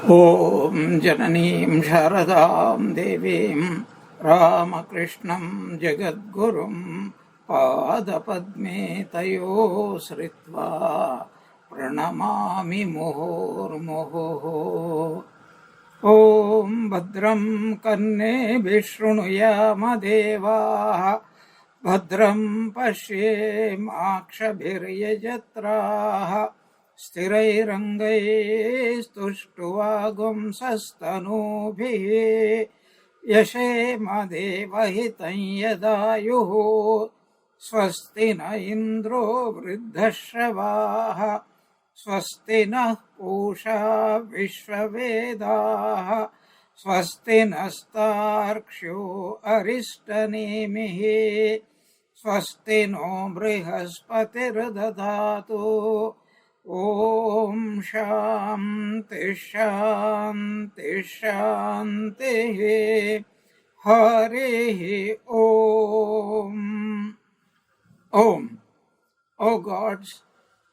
ॐ जननीं शारदां देवीं रामकृष्णं जगद्गुरुं पादपद्मे तयो श्रित्वा प्रणमामि मुहुर्मुहुः। ॐ भद्रं कर्णेभिः शृणुयाम देवाः भद्रं पश्येमाक्षभिर्यजत्राः स्थिरैरङ्गैस्तुष्टुवागुंसस्तनूभिः यशेम देवहितं यदायुः। स्वस्ति न इन्द्रो वृद्धश्रवाः स्वस्ति नः पूषा विश्ववेदाः स्वस्ति नस्तार्क्ष्यो अरिष्टनेमिः स्वस्ति नो बृहस्पतिर्दधातु। ॐ शान्ति शान्ति शान्तिः। हरिः ॐ। O gods,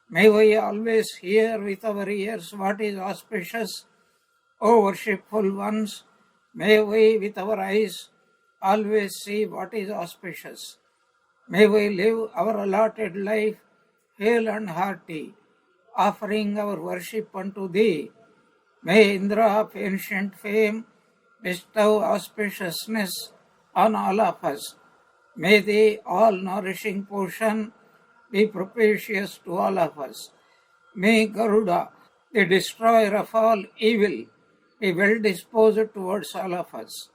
may we always hear with our ears what is auspicious. O worshipful ones, may we with our eyes always see what is auspicious. May we live our allotted life hale and hearty, offering our worship unto Thee. May Indra of ancient fame bestow auspiciousness on all of us. May the all-nourishing portion be propitious to all of us. May Garuda, the destroyer of all evil, be well disposed towards all of us.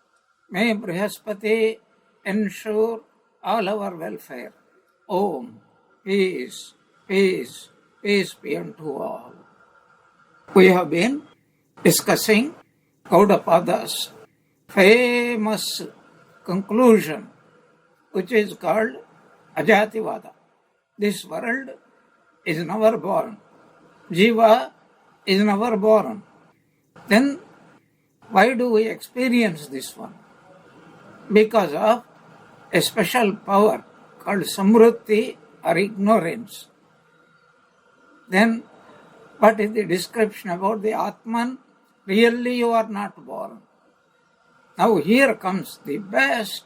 May Brihaspati ensure all our welfare. Om. Peace, peace, peace be unto all. We have been discussing Gaudapada's famous conclusion, which is called Ajativada. This world is never born. Jiva is never born. Then why do we experience this one? Because of a special power called samruti or ignorance. Then what is the description about the Atman? Really you are not born. Now here comes the best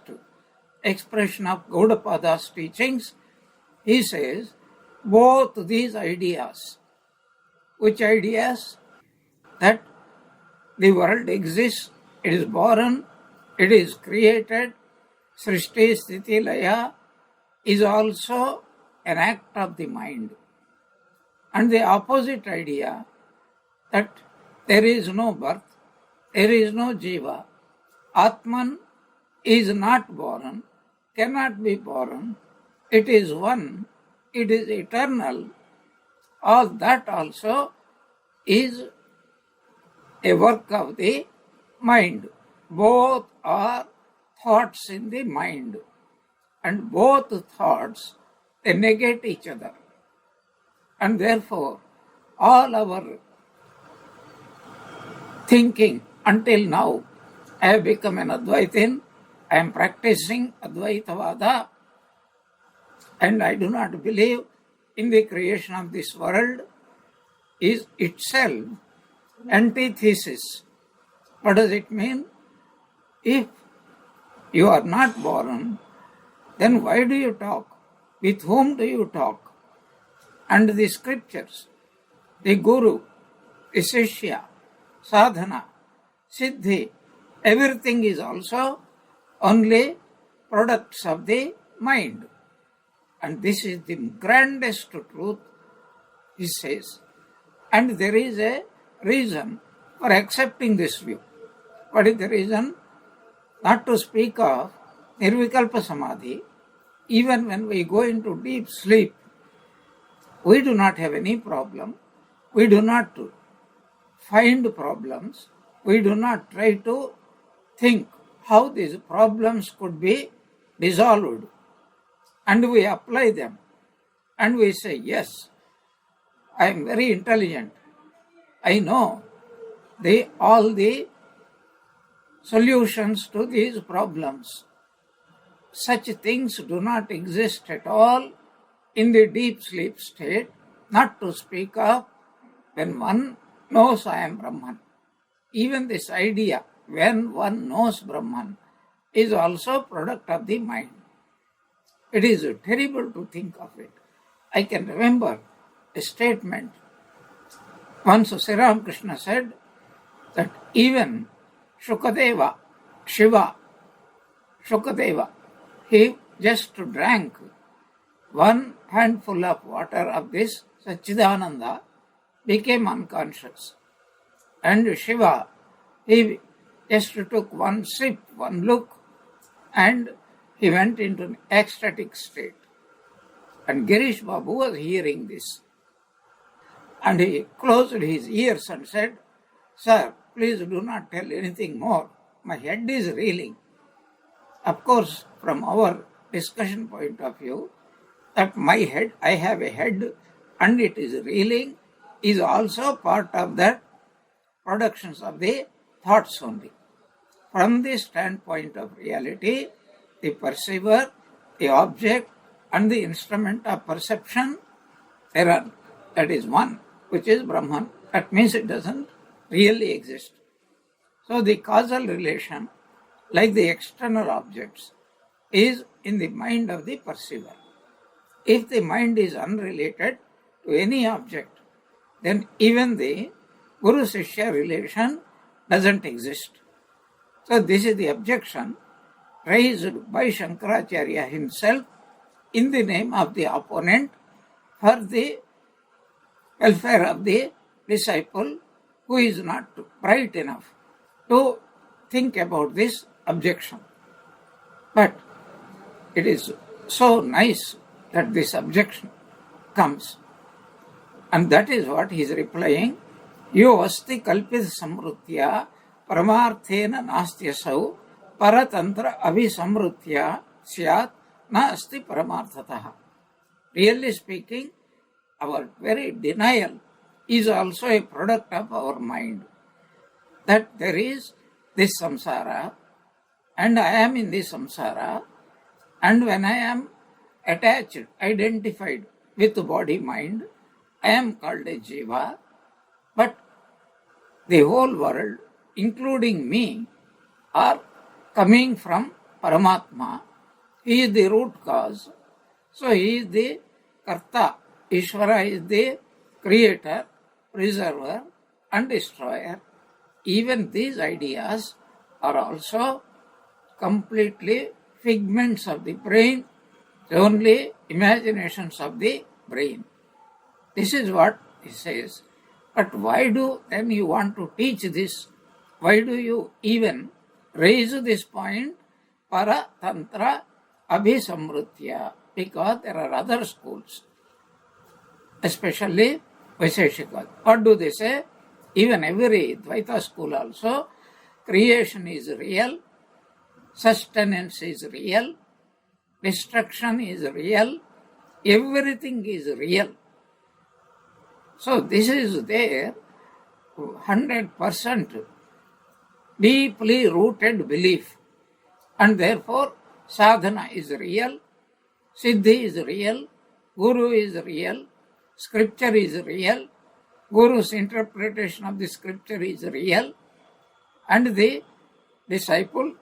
expression of Gaudapada's teachings. He says, both these ideas. Which ideas? That the world exists, it is born, it is created. Srishti Sthiti Laya is also an act of the mind. And the opposite idea, that there is no birth, there is no jiva. Atman is not born, cannot be born. It is one, it is eternal. All that also is a work of the mind. Both are thoughts in the mind. And both thoughts, they negate each other. And therefore, all our thinking until now, I have become an Advaitin, I am practicing Advaitavada, and I do not believe in the creation of this world, is itself antithesis. What does it mean? If you are not born, then why do you talk? With whom do you talk? And the scriptures, the Guru, the Sishya, Sadhana, Siddhi, everything is also only products of the mind. And this is the grandest truth, he says. And there is a reason for accepting this view. What is the reason? Not to speak of Nirvikalpa Samadhi, even when we go into deep sleep, we do not have any problem. We do not find problems. We do not try to think how these problems could be dissolved. And we apply them. And we say, yes, I am very intelligent. I know all the solutions to these problems. Such things do not exist at all in the deep sleep state, not to speak of when one knows I am Brahman. even this idea, when one knows Brahman, is also a product of the mind. It is terrible to think of it. I can remember a statement. Once Sri Ramakrishna said that even Shukadeva, Shiva, Shukadeva, he just drank one handful of water of this Sachidananda, became unconscious. And Shiva, he just took one sip, one look, and he went into an ecstatic state. And Girish Babu was hearing this. And he closed his ears and said, "Sir, please do not tell anything more. My head is reeling." Of course, from our discussion point of view, that my head, I have a head and it is reeling, is also part of the productions of the thoughts only. From the standpoint of reality, the perceiver, the object, and the instrument of perception, that is one, which is Brahman. That means it doesn't really exist. So the causal relation, like the external objects, is in the mind of the perceiver. If the mind is unrelated to any object, then even the Guru-Sishya relation doesn't exist. So this is the objection raised by Shankaracharya himself in the name of the opponent for the welfare of the disciple who is not bright enough to think about this objection. But it is so nice that this objection comes. And that is what he is replying. Yo asti kalpit samrutya paramarthena nastyasau paratantra abhisamrutya syat na asti paramarthataha. Really speaking, our very denial is also a product of our mind. That there is this samsara, and I am in this samsara, and when I am attached, identified with body-mind, I am called a jiva, but the whole world, including me, are coming from Paramatma. He is the root cause. So he is the karta. Ishvara is the creator, preserver, and destroyer. Even these ideas are also completely figments of the brain, only imaginations of the brain. This is what he says. But why do then you want to teach this? Why do you even raise this point? Para tantra abhisamrutya. Because there are other schools, especially Vaiseshika. What do they say? Even every Dvaita school also, creation is real, sustenance is real, destruction is real, everything is real. So this is there, 100% deeply rooted belief. And therefore, sadhana is real, siddhi is real, guru is real, scripture is real, guru's interpretation of the scripture is real, and the disciple,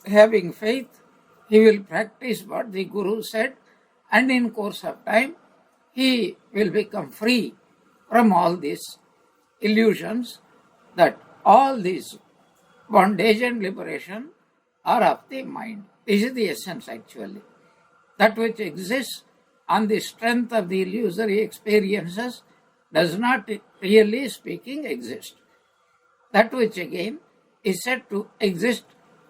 having faith, he will practice what the guru said, and in course of time, he will become free from all these illusions, that all these bondage and liberation are of the mind. This is the essence actually. That which exists on the strength of the illusory experiences does not really speaking exist. That which again is said to exist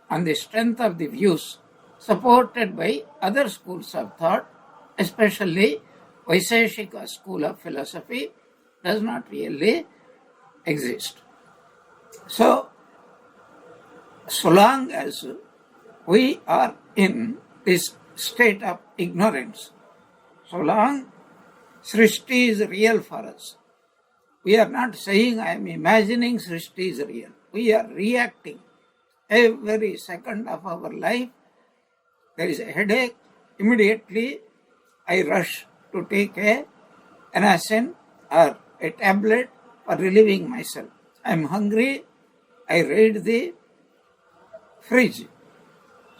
on the strength of the views supported by other schools of thought, especially Vaiseshika school of philosophy, does not really exist. So long as we are in this state of ignorance, so long Srishti is real for us. We are not saying I am imagining Srishti is real. We are reacting. Every second of our life, there is a headache, immediately I rush to take an acid or a tablet for relieving myself. I am hungry, I raid the fridge.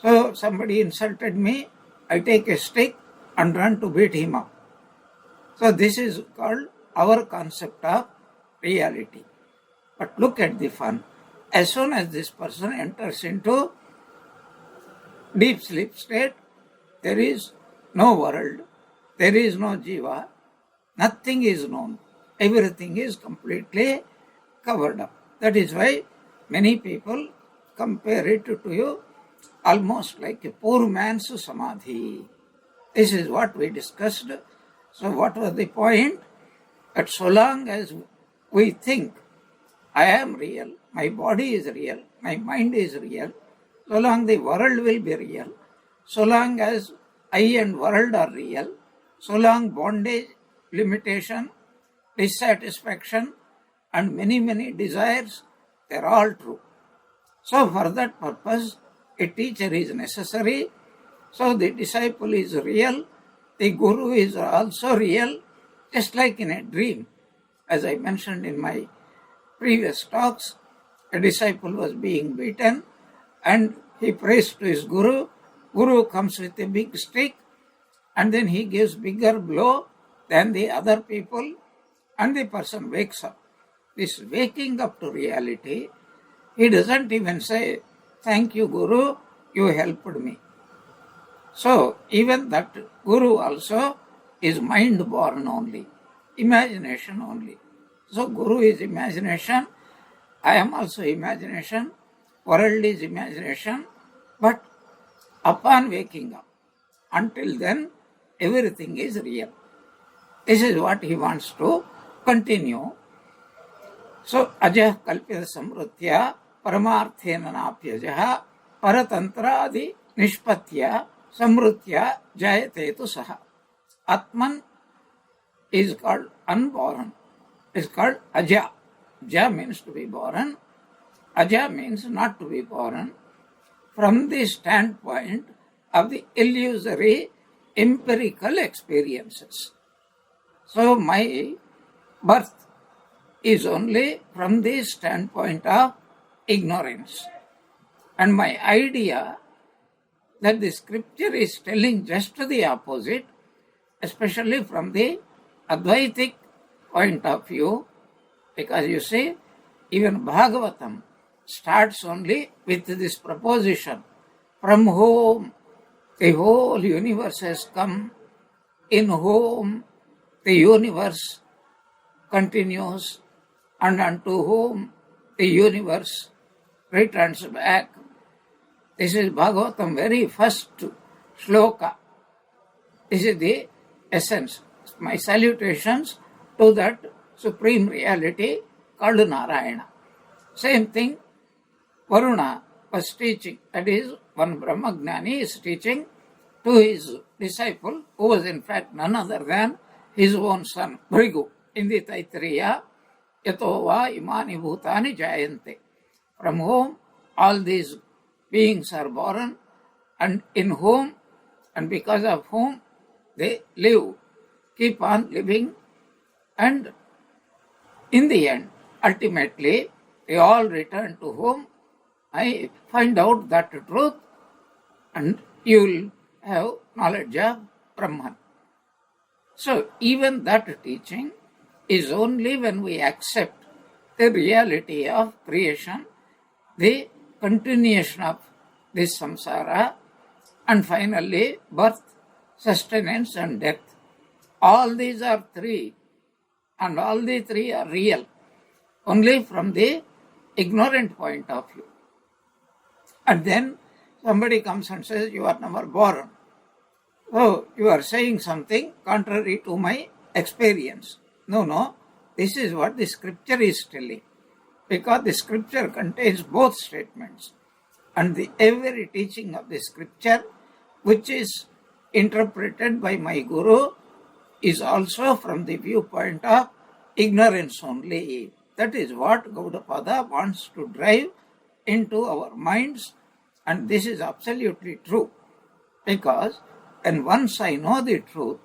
So somebody insulted me, I take a stick and run to beat him up. So this is called our concept of reality. But look at the fun. As soon as this person enters into deep sleep state, there is no world, there is no jiva, nothing is known. Everything is completely covered up. That is why many people compare it to you almost like a poor man's samadhi. This is what we discussed. So what was the point? That so long as we think I am real, my body is real, my mind is real, so long the world will be real, so long as I and world are real, so long bondage, limitation, dissatisfaction and many desires, they are all true. So for that purpose, a teacher is necessary. So the disciple is real, the guru is also real, just like in a dream. As I mentioned in my previous talks, a disciple was being beaten and he prays to his guru. Guru comes with a big stick and then he gives bigger blow than the other people and the person wakes up. This waking up to reality, he doesn't even say, thank you Guru, you helped me. So even that Guru also is mind born only, imagination only. So Guru is imagination, I am also imagination, world is imagination, but upon waking up, until then everything is real. This is what he wants to continue. So ajah kalpita samrutya paramarthena napyajaha paratantradi nishpatya samrutya jayate tu saha. Atman is called unborn, is called aja. Ja means to be born, aja means not to be born. From the standpoint of the illusory empirical experiences. So my birth is only from the standpoint of ignorance. And my idea that the scripture is telling just the opposite, especially from the Advaitic point of view, because you see, even Bhagavatam starts only with this proposition, from whom the whole universe has come, in whom the universe continues, and unto whom the universe returns back. This is Bhagavatam very first shloka. This is the essence. My salutations to that supreme reality called Narayana. Same thing Varuna was teaching, that is, one Brahmagnani is teaching to his disciple, who was in fact none other than his own son, Bhrigu, in the Taittiriya, Yato va imani bhutani jayante, from whom all these beings are born, and in whom, and because of whom they live, keep on living, and in the end, ultimately, they all return to whom? I find out that truth and you will have knowledge of Brahman. So even that teaching is only when we accept the reality of creation, the continuation of this samsara, and finally birth, sustenance and death. All these are three, and all the three are real, only from the ignorant point of view. And then somebody comes and says, you are never born. So you are saying something contrary to my experience. No, this is what the scripture is telling. Because the scripture contains both statements. And every teaching of the scripture, which is interpreted by my guru, is also from the viewpoint of ignorance only. That is what Gaudapada wants to drive into our minds, and this is absolutely true. Because when once I know the truth,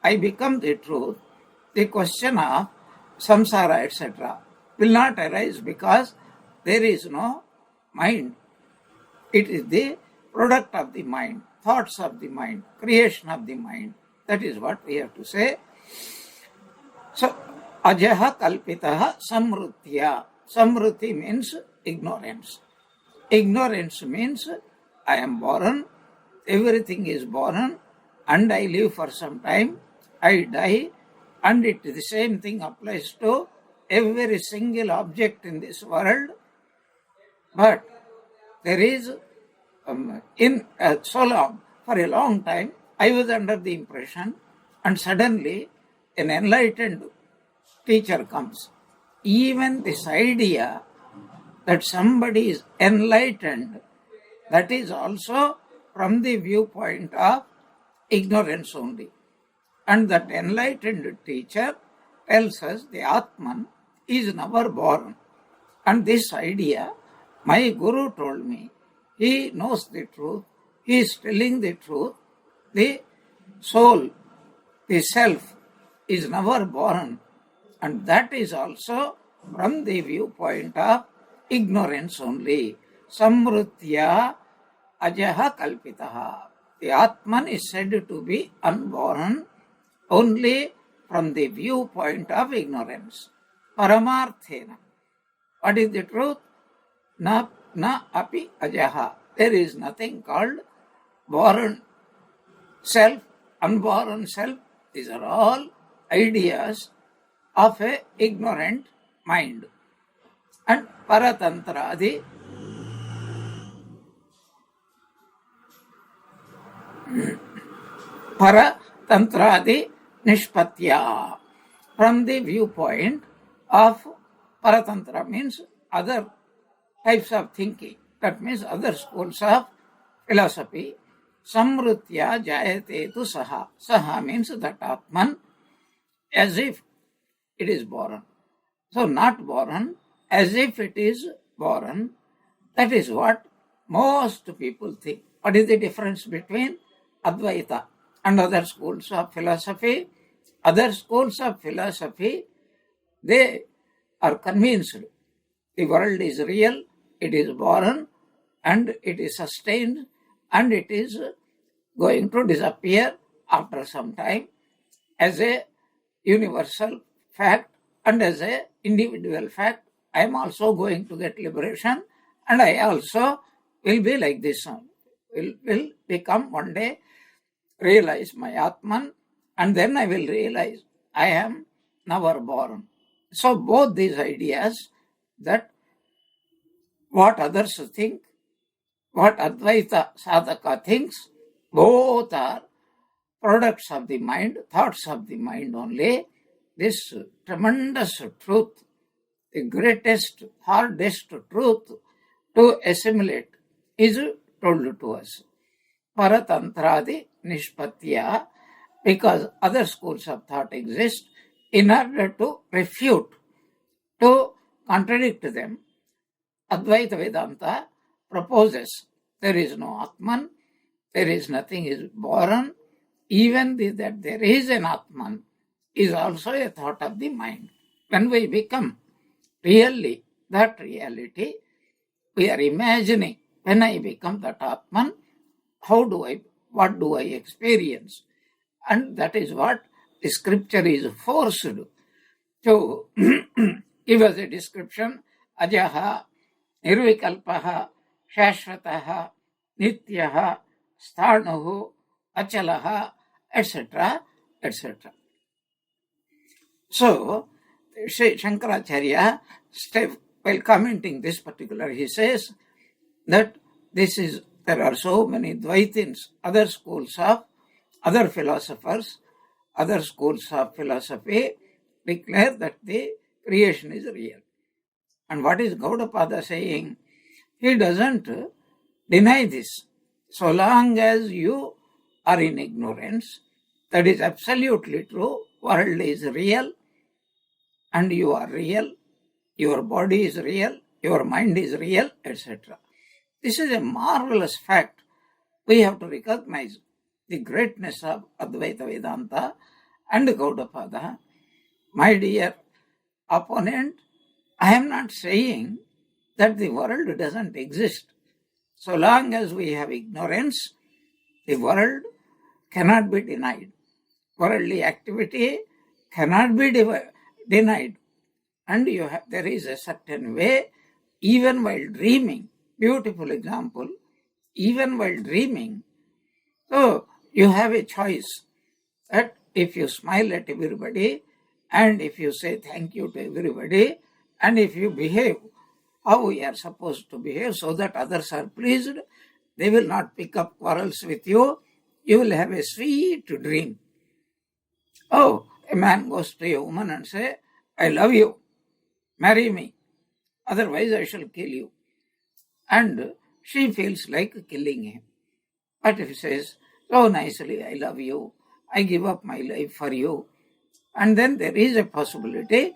I become the truth, the question of samsara, etc., will not arise, because there is no mind. It is the product of the mind, thoughts of the mind, creation of the mind. That is what we have to say. So, ajaha kalpitaha samrutya. Samruti means ignorance. Ignorance means I am born, everything is born, and I live for some time, I die, and the same thing applies to every single object in this world. But there is, for a long time, I was under the impression, and suddenly an enlightened teacher comes. Even this idea that somebody is enlightened, that is also from the viewpoint of ignorance only. And that enlightened teacher tells us the Atman is never born. And this idea, my Guru told me, he knows the truth, he is telling the truth, the soul, the self is never born. And that is also from the viewpoint of ignorance only. Samrutya ajaha kalpitaha. The Atman is said to be unborn only from the viewpoint of ignorance. Paramarthena. What is the truth? Na api ajaha. There is nothing called born self, unborn self. These are all ideas of a ignorant mind. And paratantradi, nishpatya. From the viewpoint of paratantra means other types of thinking. That means other schools of philosophy. Samrutya jayate tu saha. Saha means that Atman, as if it is born. So not born, as if it is born. That is what most people think. What is the difference between Advaita and other schools of philosophy? Other schools of philosophy, they are convinced the world is real, it is born, and it is sustained, and it is going to disappear after some time as a universal fact and as an individual fact. I am also going to get liberation, and I also will be like this one. Will become one day, realize my Atman, and then I will realize I am never born. So both these ideas, that what others think, what Advaita Sadhaka thinks, both are products of the mind, thoughts of the mind only. This tremendous truth, the greatest, hardest truth to assimilate is told to us. Paratantradi nishpatya, because other schools of thought exist, in order to refute, to contradict them, Advaita Vedanta proposes there is no Atman, there is nothing is born, even that there is an Atman is also a thought of the mind. When we become really that reality, we are imagining, when I become that Atman, what do I experience? And that is what the scripture is forced to give us a description. Ajaha, nirvikalpaha, shashvataha, nityaha, sthanuhu, achalaha, etc., etc. So, Sri Shankaracharya, while commenting this particular, he says that there are so many Dvaitins, other schools of, other philosophers, other schools of philosophy declare that the creation is real. And what is Gaudapada saying? He doesn't deny this. So long as you are in ignorance, that is absolutely true. World is real, and you are real. Your body is real. Your mind is real, etc. This is a marvelous fact. We have to recognize the greatness of Advaita Vedanta and Gaudapada. My dear opponent, I am not saying that the world doesn't exist. So long as we have ignorance, the world cannot be denied. Worldly activity cannot be denied. And there is a certain way, even while dreaming. Beautiful example. Even while dreaming, so you have a choice that if you smile at everybody, and if you say thank you to everybody, and if you behave how we are supposed to behave so that others are pleased, they will not pick up quarrels with you. You will have a sweet dream. Oh, a man goes to a woman and say, I love you, marry me, otherwise I shall kill you. And she feels like killing him. But if he says, so nicely, I love you, I give up my life for you, and then there is a possibility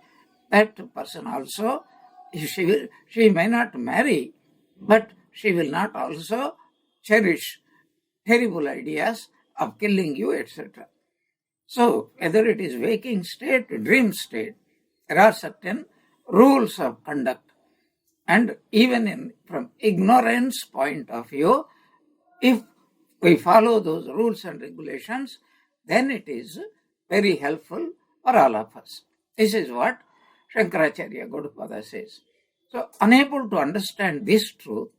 that person also, she may not marry, but she will not also cherish terrible ideas of killing you, etc. So, whether it is waking state, dream state, there are certain rules of conduct. And even from ignorance point of view, if we follow those rules and regulations, then it is very helpful for all of us. This is what Shankaracharya Gaudapada says. So, unable to understand this truth,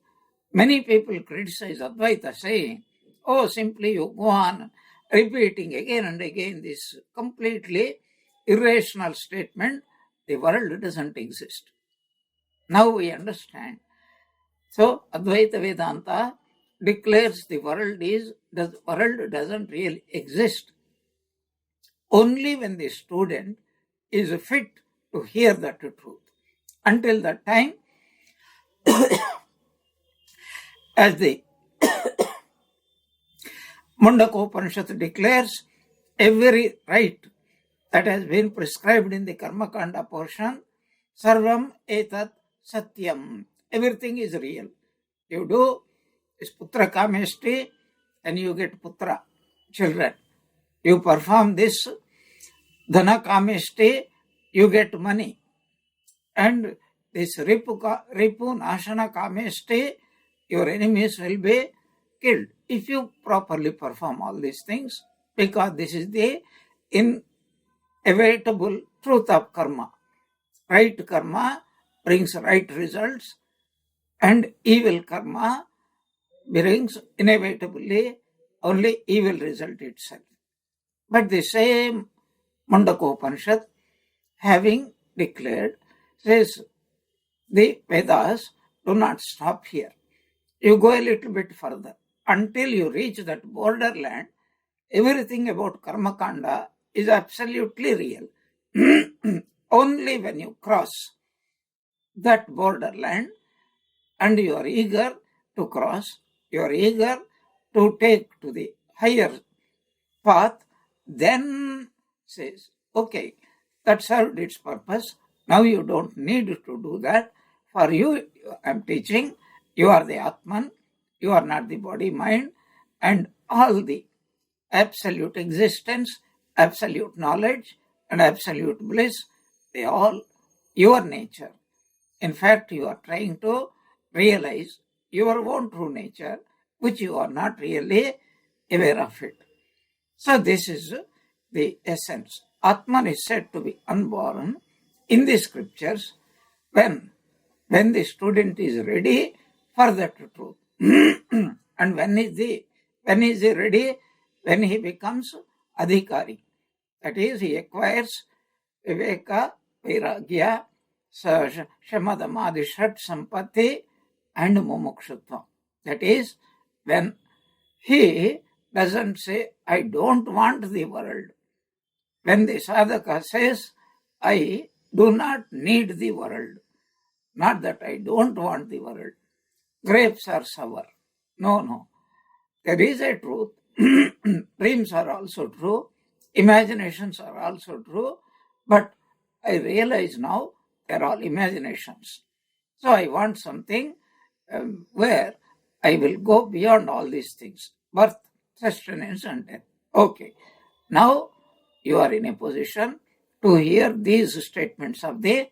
many people criticize Advaita, saying, oh, simply you go on repeating again and again this completely irrational statement, the world doesn't exist. Now we understand. So, Advaita Vedanta declares the world doesn't really exist. Only when the student is fit to hear that truth. Until that time, as the Mandukya Upanishad declares, every right that has been prescribed in the Karmakanda portion, Sarvam Etat Satyam, everything is real. You do is Putra Kameshti, and you get Putra, children. You perform this Dhana Kameshti, you get money. And this Ripu Nashana Kameshti, your enemies will be killed if you properly perform all these things, because this is the inevitable truth of karma. Right karma brings right results, and evil karma brings inevitably only evil result itself. But the same Mandukya Upanishad, having declared, says the Vedas do not stop here. You go a little bit further. Until you reach that borderland, everything about Karma Kanda is absolutely real. Only when you cross that borderland and you are eager to cross, you are eager to take to the higher path, then says, okay, that served its purpose. Now you don't need to do that. For you, I am teaching, you are the Atman, you are not the body, mind, and all the absolute existence, absolute knowledge, and absolute bliss, they all your nature. In fact, you are trying to realize your own true nature, which you are not really aware of it. So this is the essence. Atman is said to be unborn in the scriptures when the student is ready for that truth. And when is he ready? When he becomes adhikari. That is, he acquires viveka, vairagya, shamadamadi shat sampatti, and mumukshutva. That is, when he doesn't say, I don't want the world. When the sadhaka says, I do not need the world. Not that I don't want the world. Grapes are sour. No. There is a truth. Dreams are also true. Imaginations are also true. But I realize now they're all imaginations. So I want something where I will go beyond all these things. Birth, sustenance, and death. Okay. Now you are in a position to hear these statements of the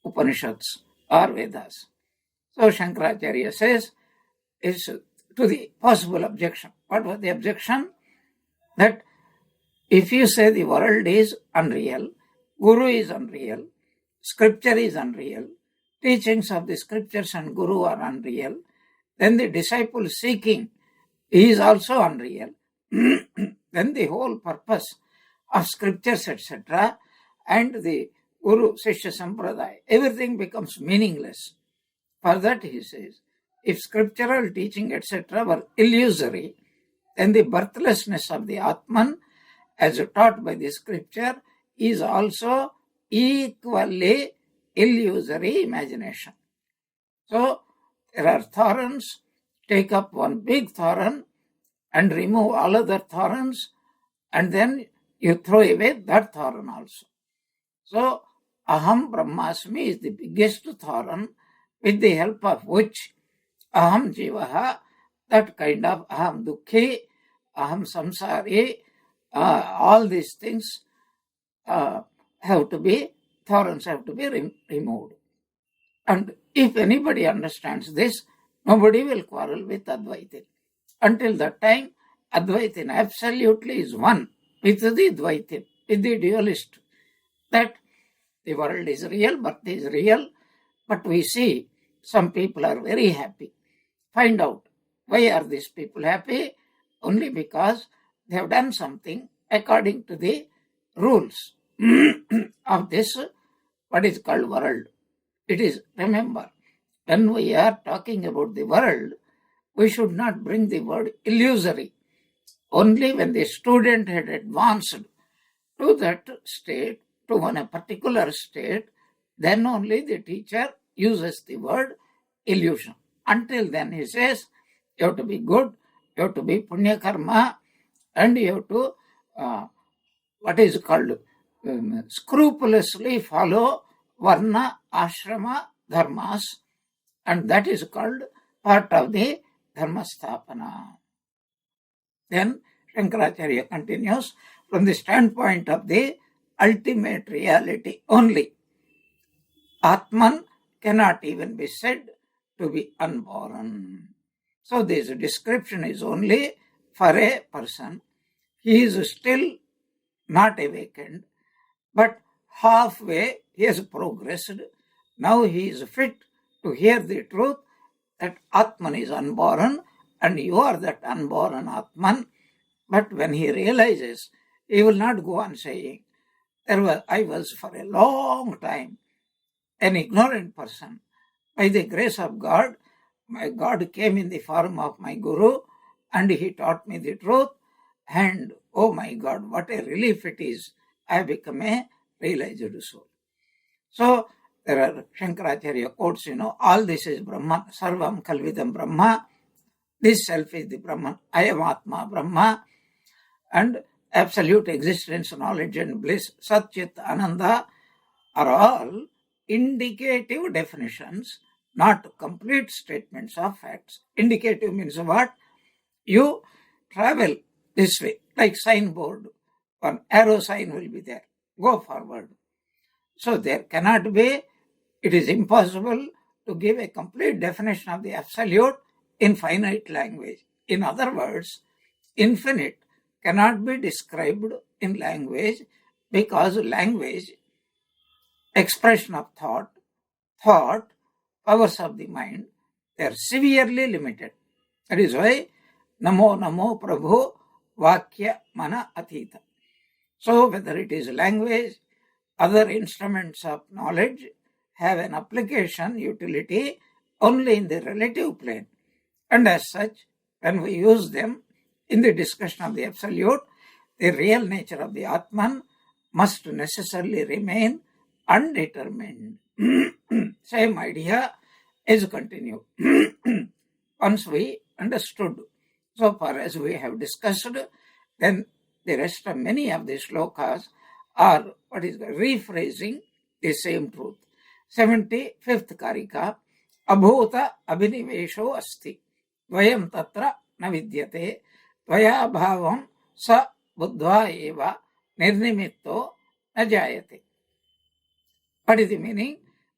Upanishads or Vedas. So Shankaracharya says, is to the possible objection. What was the objection? That if you say the world is unreal, Guru is unreal, scripture is unreal, teachings of the scriptures and Guru are unreal, then the disciple seeking is also unreal. Then the whole purpose of scriptures, etc., and the Guru Sishya Sampradaya, everything becomes meaningless. For that, he says, if scriptural teaching, etc., were illusory, then the birthlessness of the Atman, as taught by the scripture, is also equally illusory imagination. So, there are thorns, take up one big thorn and remove all other thorns, and then you throw away that thorn also. So, Aham Brahmasmi is the biggest thorn, with the help of which Aham Jivaha, that kind of Aham Dukhi, Aham Samsari, all these things thorns have to be removed. And if anybody understands this, nobody will quarrel with Advaitin. Until that time, Advaitin absolutely is one with the Dvaitin, with the dualist. That the world is real, birth is real, but we see some people are very happy. Find out, why are these people happy? Only because they have done something according to the rules of this, what is called world. It is, remember, when we are talking about the world, we should not bring the word illusory. Only when the student had advanced to that state, to a particular state, then only the teacher uses the word illusion. Until then, he says, you have to be good, you have to be punya karma, and you have to, what is called, scrupulously follow varna, ashrama, dharmas, and that is called part of the dharmastapana. Then Shankaracharya continues, from the standpoint of the ultimate reality only, Atman cannot even be said to be unborn. So this description is only for a person. He is still not awakened, but halfway he has progressed. Now he is fit to hear the truth that Atman is unborn and you are that unborn Atman. But when he realizes, he will not go on saying, I was for a long time an ignorant person. By the grace of God, my God came in the form of my Guru and he taught me the truth. And oh my God, what a relief it is. I have become a realized soul. So there are Shankaracharya quotes, all this is Brahman, Sarvam Kalvidam Brahma. This self is the Brahman. I am Atma Brahma. And absolute existence, knowledge and bliss, Sat Chit Ananda are all indicative definitions, not complete statements of facts. Indicative means what? You travel this way, like signboard, an arrow sign will be there. Go forward. So there cannot be, it is impossible to give a complete definition of the absolute in finite language. In other words, infinite cannot be described in language because language, expression of thought, powers of the mind, they are severely limited. That is why Namo Namo Prabhu Vakya Mana Atita. So whether it is language, other instruments of knowledge have an application utility only in the relative plane. And as such, when we use them in the discussion of the absolute, the real nature of the Atman must necessarily remain undetermined. Same idea is continued. Once we understood, so far as we have discussed, then the rest of many of the shlokas are rephrasing the same truth. 75th Karika, Abhuta Abhinivesho Asti, Dvayam Tatra Na Vidyate, Dvaya Bhavam Sa Buddha Eva Nirnimitto Na Jayate. What is the meaning?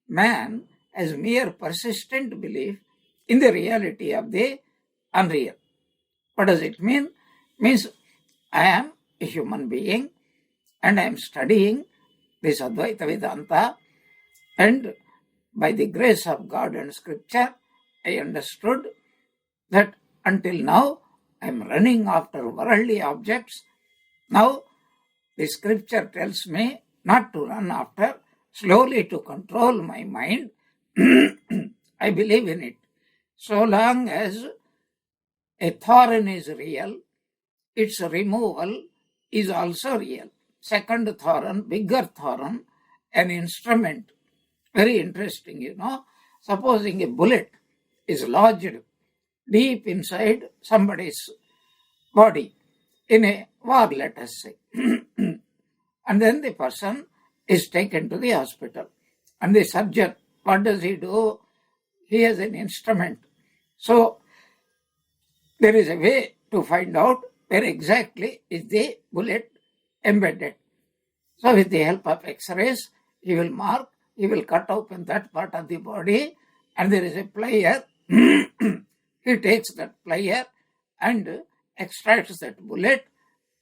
Man as mere persistent belief in the reality of the unreal. What does it mean? Means I am a human being and I am studying this Advaita Vedanta, and by the grace of God and scripture, I understood that until now I am running after worldly objects. Now the scripture tells me not to run after, slowly to control my mind. I believe in it. So long as a thorn is real, its removal is also real. Second thorn, bigger thorn, an instrument. Very interesting, Supposing a bullet is lodged deep inside somebody's body in a war, let us say. And then the person is taken to the hospital. And the surgeon, what does he do? He has an instrument. So there is a way to find out where exactly is the bullet embedded. So with the help of X-rays, he will mark, he will cut open that part of the body, and there is a plier. He takes that plier and extracts that bullet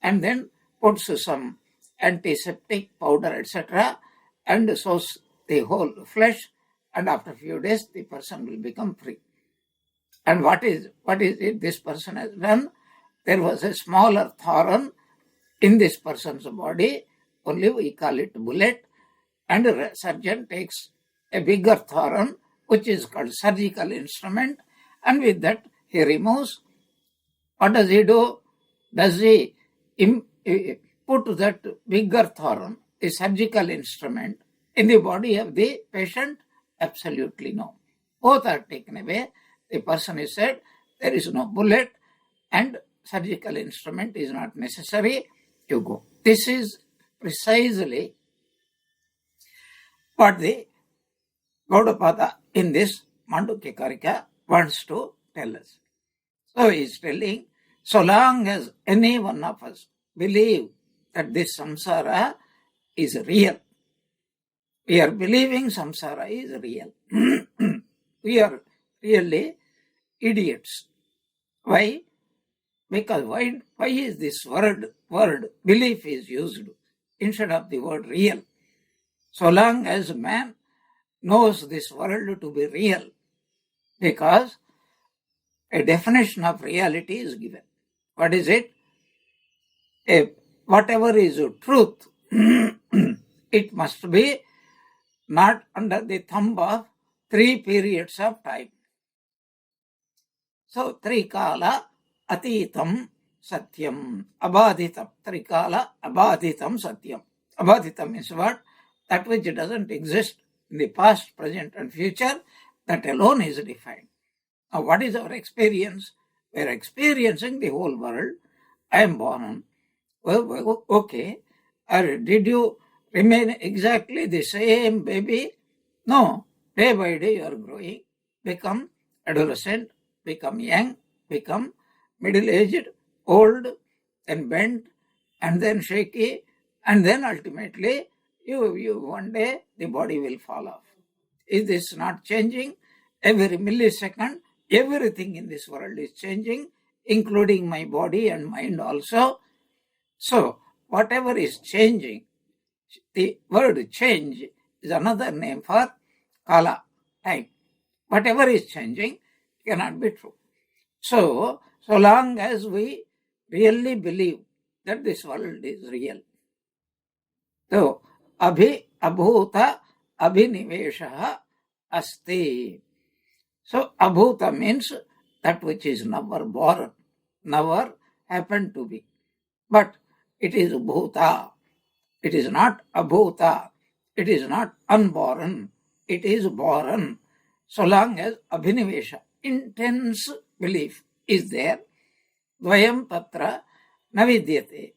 and then puts some antiseptic powder, etc., and sews the whole flesh, and after a few days the person will become free. And what is it this person has done? There was a smaller thorn in this person's body, only we call it bullet, and a surgeon takes a bigger thorn, which is called surgical instrument, and with that he removes. What does he do? Does he put that bigger thorn, a surgical instrument, in the body of the patient? Absolutely no. Both are taken away. The person is said there is no bullet and surgical instrument is not necessary. You go. This is precisely what the Gaudapada in this Mandukya Karika wants to tell us. So he is telling, so long as any one of us believe that this samsara is real, we are believing samsara is real. We are really idiots. Why? Because why is this word belief is used instead of the word real? So long as man knows this world to be real, because a definition of reality is given. What is it? Whatever is truth, it must be not under the thumb of 3 periods of time. So, Trikala Atitam Satyam Abaditam. Trikala Abaditam Satyam. Abaditam means what? That which doesn't exist in the past, present and future, that alone is defined. Now, what is our experience? We are experiencing the whole world. I am born. Well, okay. Or did you remain exactly the same baby? No. Day by day you are growing, become adolescent, become young, become middle-aged, old, then bent, and then shaky, and then ultimately you one day the body will fall off. Is this not changing? Every millisecond, everything in this world is changing, including my body and mind also. So, whatever is changing, the word change is another name for kala, time. Whatever is changing cannot be true. So long as we really believe that this world is real. So, abhuta abhinivesha asti. So, abhuta means that which is never born, never happened to be. But it is bhuta. It is not abhuta. It is not unborn. It is born. So long as abhinivesha, intense belief is there, dvayam tatra navidyate.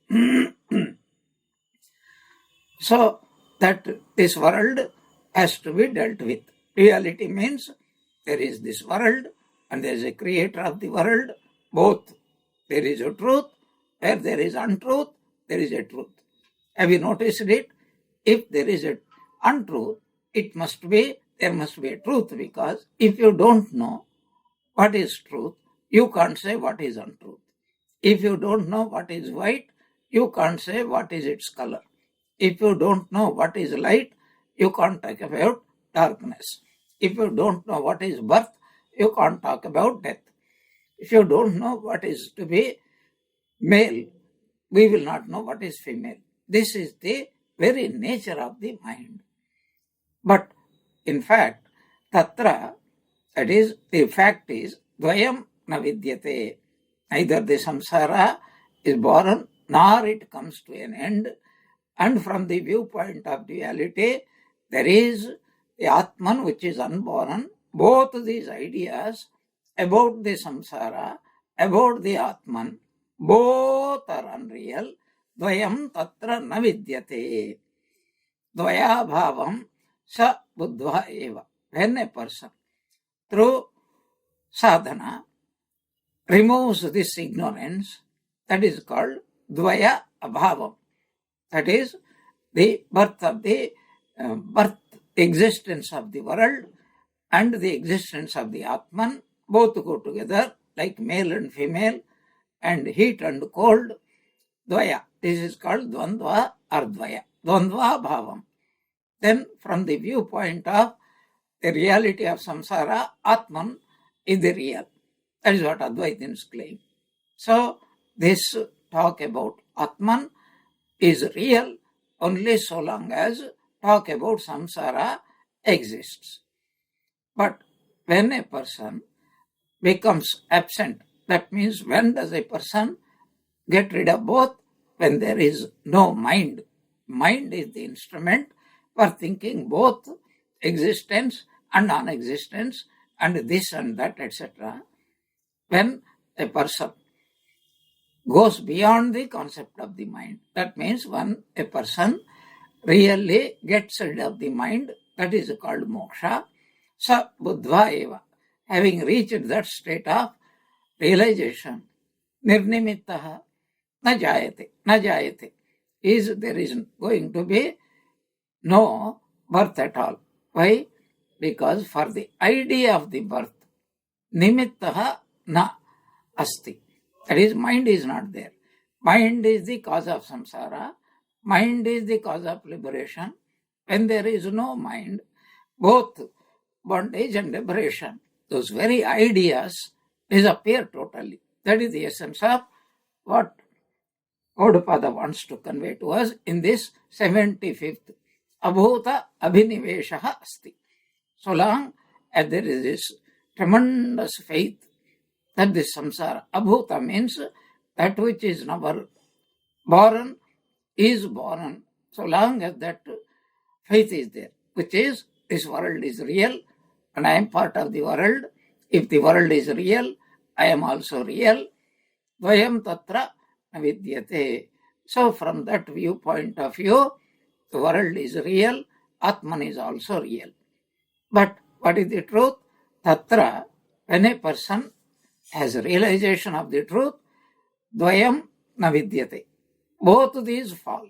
So that this world has to be dealt with. Reality means there is this world and there is a creator of the world. Both. There is a truth. Where there is untruth, there is a truth. Have you noticed it? If there is an untruth, it must be there must be a truth, because if you don't know what is truth, you can't say what is untruth. If you don't know what is white, you can't say what is its color. If you don't know what is light, you can't talk about darkness. If you don't know what is birth, you can't talk about death. If you don't know what is to be male, we will not know what is female. This is the very nature of the mind. But in fact, tatra, that is, the fact is, dvayam na vidyate. Neither the samsara is born nor it comes to an end. And from the viewpoint of duality, there is the Atman which is unborn. Both these ideas about the samsara, about the Atman, both are unreal. Dvayam tatra na vidyate. Dvaya bhavam sa buddha eva. When a person through sadhana removes this ignorance, that is called dvaya abhavam. That is the birth of the existence of the world and the existence of the Atman. Both go together like male and female and heat and cold. Dvaya. This is called dvandva or dvaya. Dvandva bhavam. Then from the viewpoint of the reality of samsara, Atman is the real. That is what Advaitins claim. So this talk about Atman is real only so long as talk about samsara exists. But when a person becomes absent, that means when does a person get rid of both? When there is no mind. Mind is the instrument for thinking both existence and non-existence and this and that, etc. When a person goes beyond the concept of the mind, that means when a person really gets rid of the mind, that is called moksha. Sa buddha eva. Having reached that state of realization, nirnimittaha na jayate, is there is going to be no birth at all. Why? Because for the idea of the birth, nimittaha na asti. That is, mind is not there. Mind is the cause of samsara. Mind is the cause of liberation. When there is no mind, both bondage and liberation, those very ideas disappear totally. That is the essence of what Gaudapada wants to convey to us in this 75th. Abhuta abhiniveshaha asti. So long as there is this tremendous faith that this samsara, abhuta means that which is never born is born. So long as that faith is there, which is this world is real and I am part of the world. If the world is real, I am also real. Dvayam tatra navidyate. So from that viewpoint of view, the world is real, Atman is also real. But what is the truth? Tatra, when a person has a realization of the truth, dvayam navidyate. Both these fall.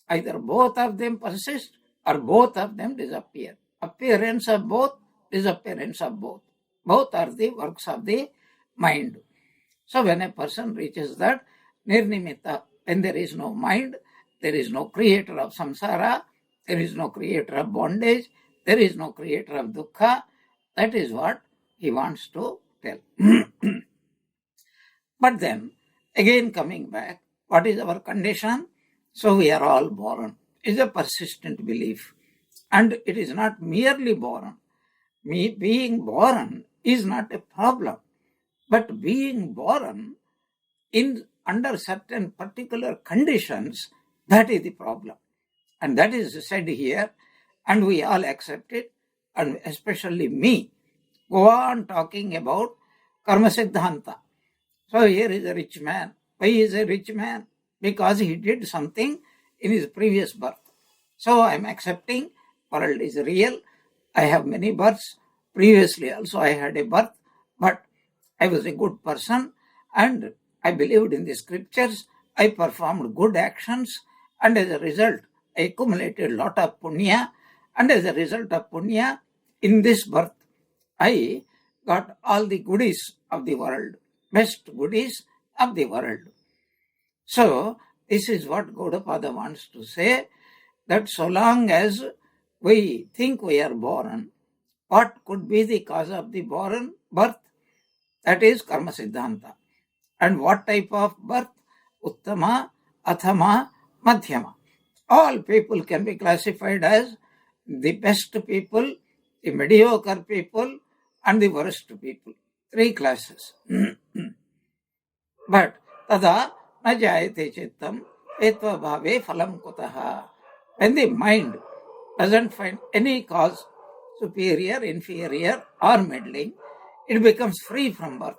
Either both of them persist or both of them disappear. Appearance of both, disappearance of both. Both are the works of the mind. So when a person reaches that nirnimitta, when there is no mind, there is no creator of samsara, there is no creator of bondage, there is no creator of dukkha. That is what he wants to tell. But then, again coming back, what is our condition? So we are all born. It's a persistent belief. And it is not merely born. Being born is not a problem. But being born under certain particular conditions, that is the problem. And that is said here, and we all accept it, and especially me. Go on talking about karma siddhanta. So here is a rich man. Why is a rich man? Because he did something in his previous birth. So I am accepting world is real. I have many births. Previously also I had a birth, but I was a good person and I believed in the scriptures. I performed good actions and as a result I accumulated a lot of punya, and as a result of punya in this birth, I got all the goodies of the world, best goodies of the world. So, this is what Gaudapada wants to say, that so long as we think we are born, what could be the cause of the birth? That is Karma Siddhanta. And what type of birth? Uttama, Athama, Madhyama. All people can be classified as the best people, the mediocre people, and the worst people. 3 classes. But tada na jayate chittam etva bhave phalam kutaha. When the mind doesn't find any cause, superior, inferior, or meddling, it becomes free from birth.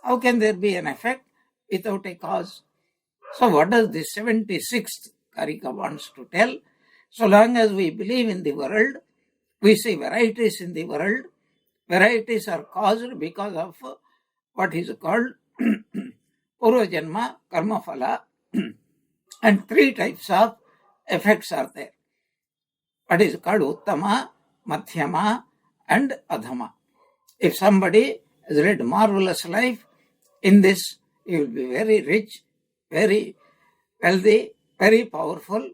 How can there be an effect without a cause? So what does the 76th Karika wants to tell? So long as we believe in the world, we see varieties in the world. Varieties are caused because of what is called Purva Janma, Karma Phala, and 3 types of effects are there. What is called Uttama, Madhyama, and Adhama. If somebody has led marvelous life, in this he will be very rich, very wealthy, very powerful.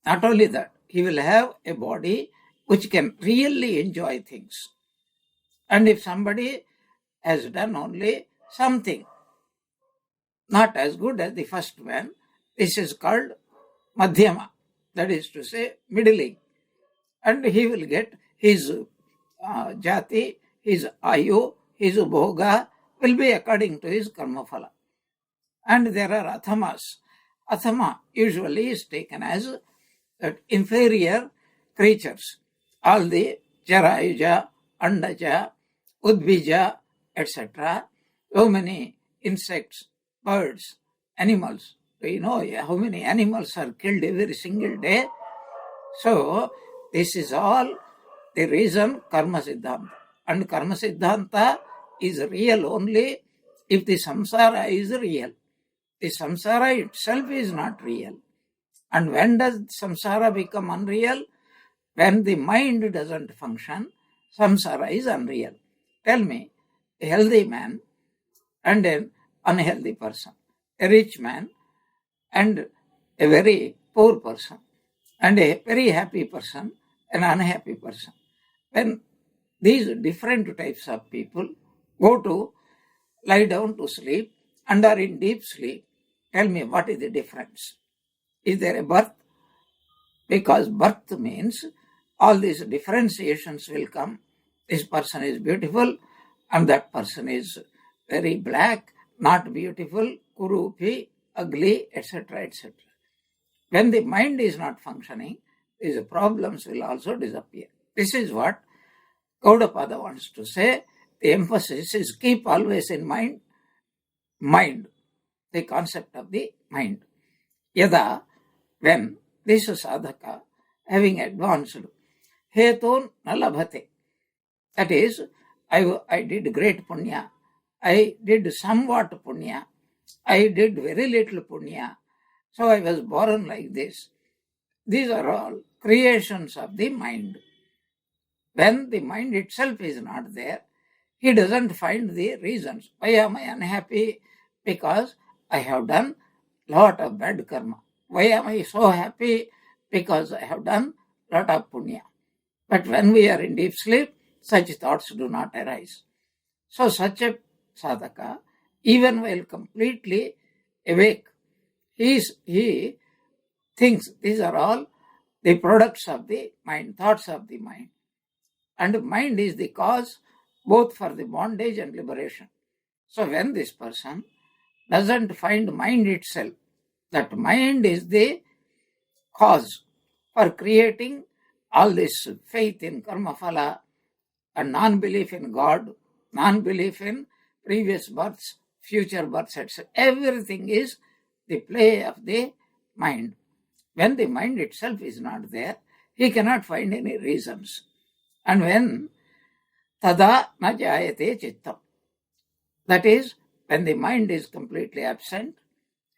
Not only that, he will have a body which can really enjoy things. And if somebody has done only something not as good as the first man, this is called Madhyama, that is to say, middling. And he will get his jati, his ayu, his bhoga will be according to his karma phala. And there are athamas. Athama usually is taken as inferior creatures. All the jarayuja, andaja, udbija, etc. So many insects, birds, animals. Do you know how many animals are killed every single day? So this is all the reason Karma Siddhanta. And Karma Siddhanta is real only if the samsara is real. The samsara itself is not real. And when does samsara become unreal? When the mind doesn't function, samsara is unreal. Tell me, a healthy man and an unhealthy person, a rich man and a very poor person, and a very happy person, an unhappy person. When these different types of people go to lie down to sleep and are in deep sleep, tell me what is the difference? Is there a birth? Because birth means all these differentiations will come. This person is beautiful and that person is very black, not beautiful, kurupi, ugly, etc., etc. When the mind is not functioning, these problems will also disappear. This is what Gaudapada wants to say. The emphasis is keep always in mind, the concept of the mind. Yada, when this sadhaka, having advanced, hetun nalabhate, that is, I did great punya, I did somewhat punya, I did very little punya, so I was born like this. These are all creations of the mind. When the mind itself is not there, he doesn't find the reasons. Why am I unhappy? Because I have done lot of bad karma. Why am I so happy? Because I have done lot of punya. But when we are in deep sleep, such thoughts do not arise. So such a sadhaka, even while completely awake, he thinks these are all the products of the mind, thoughts of the mind. And mind is the cause both for the bondage and liberation. So when this person doesn't find mind itself, that mind is the cause for creating all this faith in karma phala and non-belief in God, non-belief in previous births, future births, etc. Everything is the play of the mind. When the mind itself is not there, he cannot find any reasons. And when tada na jayate chittam, that is, when the mind is completely absent,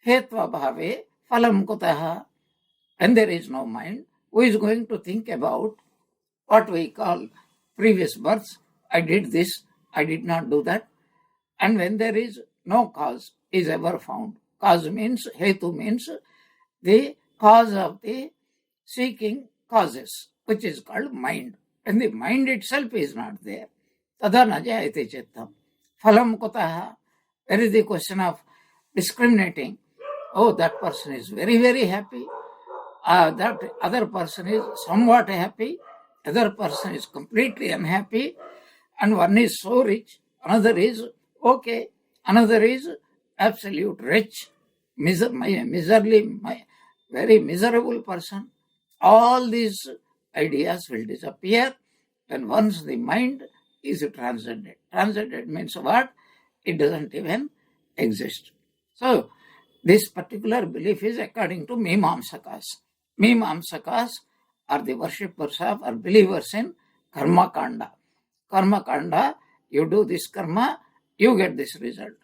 hetva bhave phalam kutaha, when there is no mind, who is going to think about what we call previous births, I did this, I did not do that. And when there is no cause is ever found. Cause means, hetu means the cause of the seeking causes, which is called mind. And the mind itself is not there. Tada na jayate chittam. Phalam kutaha. There is the question of discriminating. Oh, that person is very, very happy. That other person is somewhat happy. Other person is completely unhappy. And one is so rich. Another is okay. Another is absolute rich. Very miserable person. All these ideas will disappear when once the mind is transcended. Transcended means what? It doesn't even exist. So, this particular belief is according to Mimamsakas. Mimamsakas are the worshippers of or believers in Karma Kanda. Karma Kanda, you do this karma, you get this result.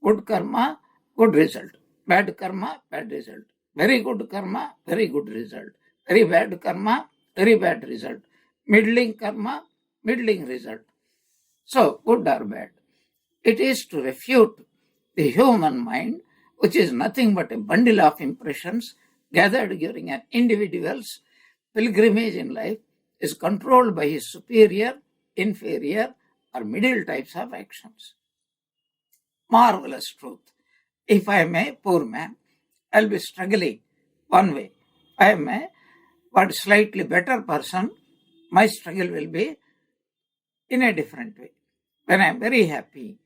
Good karma, good result. Bad karma, bad result. Very good karma, very good result. Very bad karma, very bad result. Middling karma, middling result. So, good or bad. It is to refute the human mind, which is nothing but a bundle of impressions gathered during an individual's pilgrimage in life, is controlled by his superior, inferior, or middle types of actions. Marvelous truth. If I am a poor man, I'll be struggling one way. I am a slightly better person, my struggle will be in a different way. When I am very happy,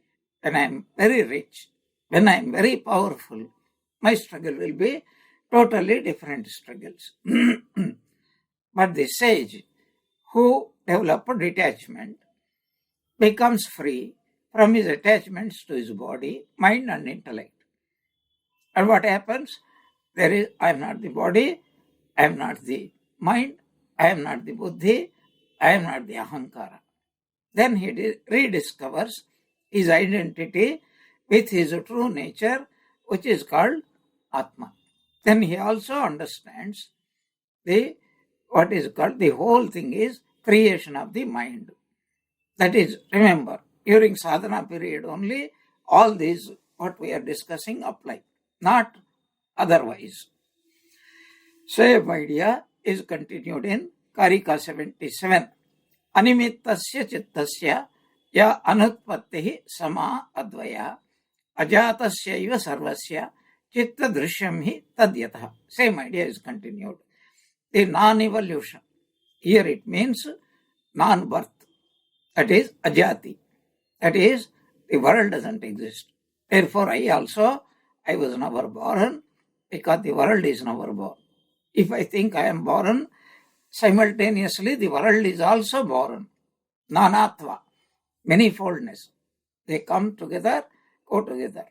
when I am very rich, when I am very powerful, my struggle will be totally different struggles. But the sage who develops detachment becomes free from his attachments to his body, mind and intellect. And what happens? I am not the body, I am not the mind, I am not the buddhi, I am not the ahankara. Then he rediscovers his identity with his true nature, which is called Atma. Then he also understands what is called the whole thing is creation of the mind. That is, remember, during sadhana period only, all these what we are discussing apply, not otherwise. Same idea is continued in Karika 77. Animittasya chittasya ya anutpattihi sama advaya ajatasya iva sarvasya chitta drishyam hi tadyatah. Same idea is continued. The non-evolution. Here it means non-birth. That is ajati. That is, the world doesn't exist. Therefore, I was never born because the world is never born. If I think I am born, simultaneously the world is also born. Nanatva, manifoldness. They come together, go together.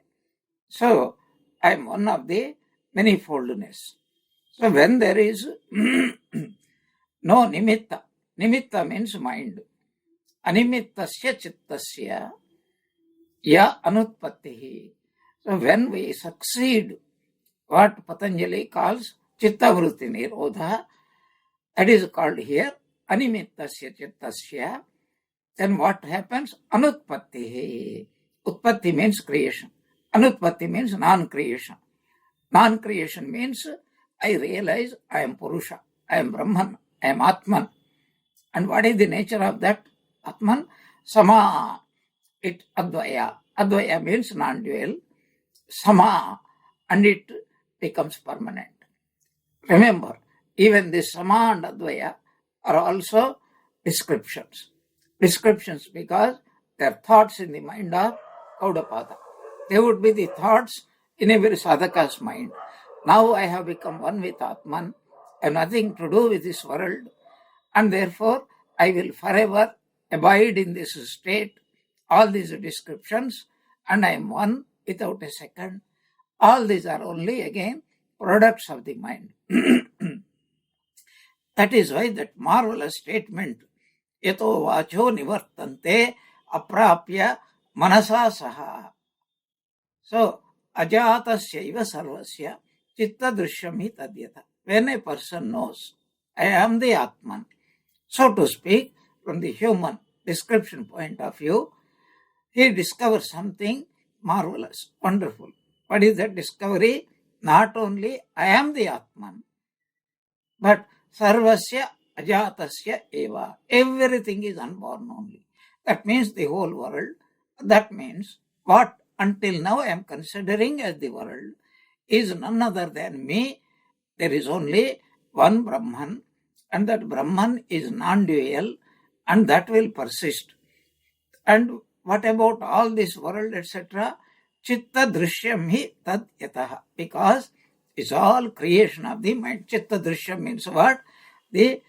So, I am one of the manifoldness. So, when there is no nimitta, nimitta means mind. Animittasya chittasya ya anutpattihi. So, when we succeed what Patanjali calls chitta vritti nirodha, that is called here animittasya chittasya, then what happens? Anutpattihi. Utpatti means creation. Anutpatti means non-creation. Non-creation means I realize I am Purusha, I am Brahman, I am Atman. And what is the nature of that Atman? Sama, it Advaya. Advaya means non-dual. Sama, and it becomes permanent. Remember, even this Sama and Advaya are also descriptions. Descriptions because they are thoughts in the mind of Gaudapada. They would be the thoughts in every sadhaka's mind. Now I have become one with Atman. I have nothing to do with this world. And therefore, I will forever abide in this state. All these descriptions, and I am one without a second. All these are only, again, products of the mind. That is why that marvelous statement, yato vacho nivartante aprapya manasa saha. So, ajatasya iva sarvasya chitta drishyam hi tadyata. When a person knows, I am the Atman, so to speak, from the human description point of view, he discovers something marvelous, wonderful. What is that discovery? Not only I am the Atman, but sarvasya ajatasya eva. Everything is unborn only. That means the whole world. That means what until now I am considering as the world is none other than me. There is only one Brahman, and that Brahman is non-dual, and that will persist. And what about all this world, etc.? Chitta drishyam hi tad yataha. Because it's all creation of the mind. Chitta drishyam means what? The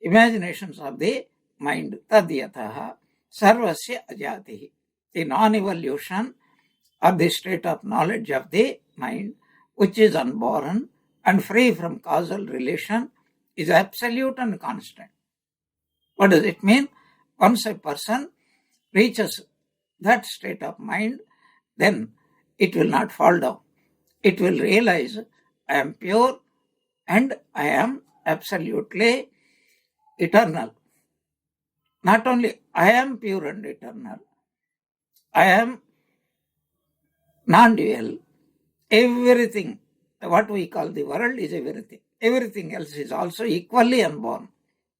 imaginations of the mind. Tad yataha. Sarvasya ajatihi. The non-evolution of the state of knowledge of the mind, which is unborn and free from causal relation, is absolute and constant. What does it mean? Once a person reaches that state of mind, then it will not fall down. It will realize I am pure and I am absolutely eternal. Not only I am pure and eternal, I am non-dual. Everything, what we call the world, is everything. Everything else is also equally unborn.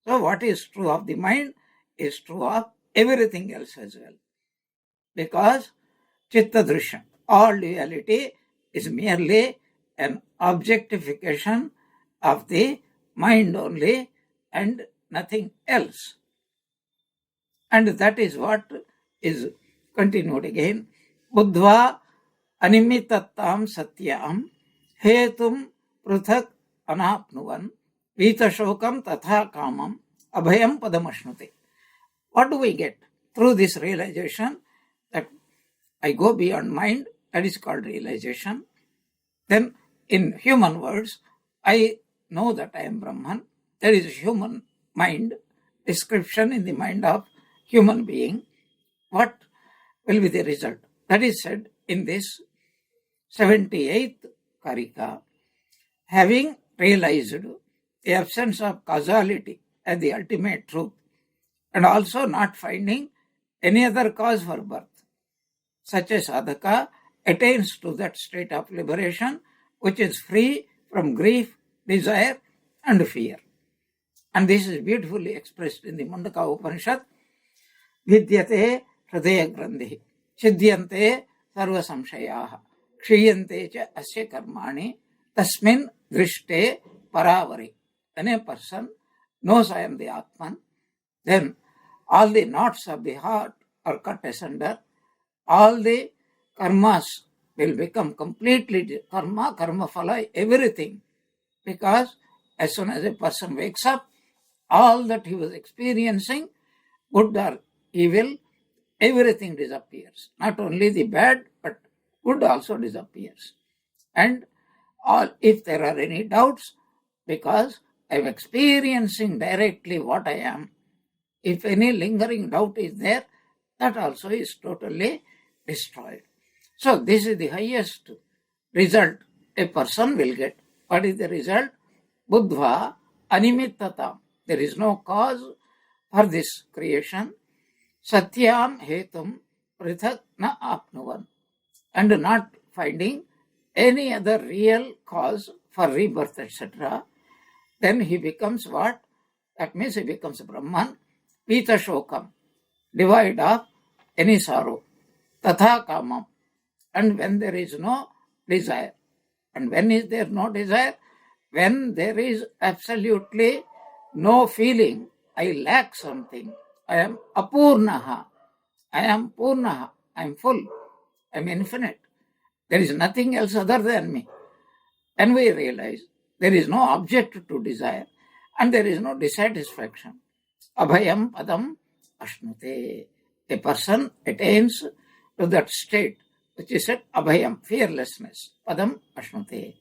So what is true of the mind is true of everything else as well. Because chitta drishyam, all duality is merely an objectification of the mind only and nothing else. And that is what is continued again. Buddhva animitatam satyam hetum pruthak anapnuvan vitashokam tatha kamam abhayam padamashnute. What do we get through this realization that I go beyond mind? That is called realization. Then in human words, I know that I am Brahman. There is a human mind, description in the mind of human being. What will be the result? That is said in this 78th Karika. Having realized the absence of causality as the ultimate truth, and also not finding any other cause for birth, such a sadhaka attains to that state of liberation which is free from grief, desire and fear. And this is beautifully expressed in the Mandukya Upanishad. Vidyate hridaya grandhi siddhyante sarva samshayaha kshiyante cha asya karmani tasmin drishte paravari. When a person knows I am the Atman, then all the knots of the heart are cut asunder, all the karmas will become completely karma phala, everything. Because as soon as a person wakes up, all that he was experiencing, good or evil, everything disappears. Not only the bad, but good also disappears. And if there are any doubts, because I am experiencing directly what I am, if any lingering doubt is there, that also is totally destroyed. So this is the highest result a person will get. What is the result? Buddhva animittata. There is no cause for this creation. Satyam hetum prithak na apnuvan. And not finding any other real cause for rebirth, etc. Then he becomes what? That means he becomes Brahman. Pita shokam, devoid of any sorrow. Tatha kamam. And when there is no desire. And when is there no desire? When there is absolutely no feeling, I lack something. I am apurnaha. I am purnaha. I am full. I am infinite. There is nothing else other than me. And we realize there is no object to desire and there is no dissatisfaction. Abhayam padam ashnute. A person attains to that state which is said abhayam, fearlessness. Padam ashnute.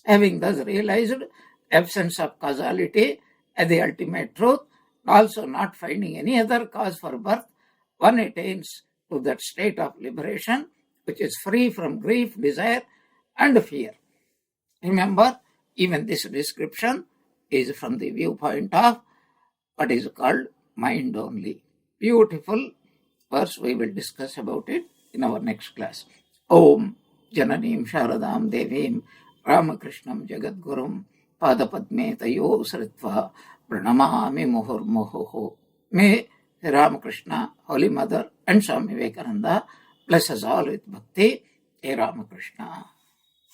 Having thus realized absence of causality as the ultimate truth, also not finding any other cause for birth, one attains to that state of liberation which is free from grief, desire and fear. Remember, even this description is from the viewpoint of what is called mind only, beautiful verse. We will discuss about it in our next class. Om Jananim Sharadam Devim Ramakrishnam Jagadgurum Padapadme Tayo Sritva Pranamami Muhurmuhu. May Ramakrishna, Holy Mother, and Swami Vivekananda bless us all with bhakti. Hey Ramakrishna.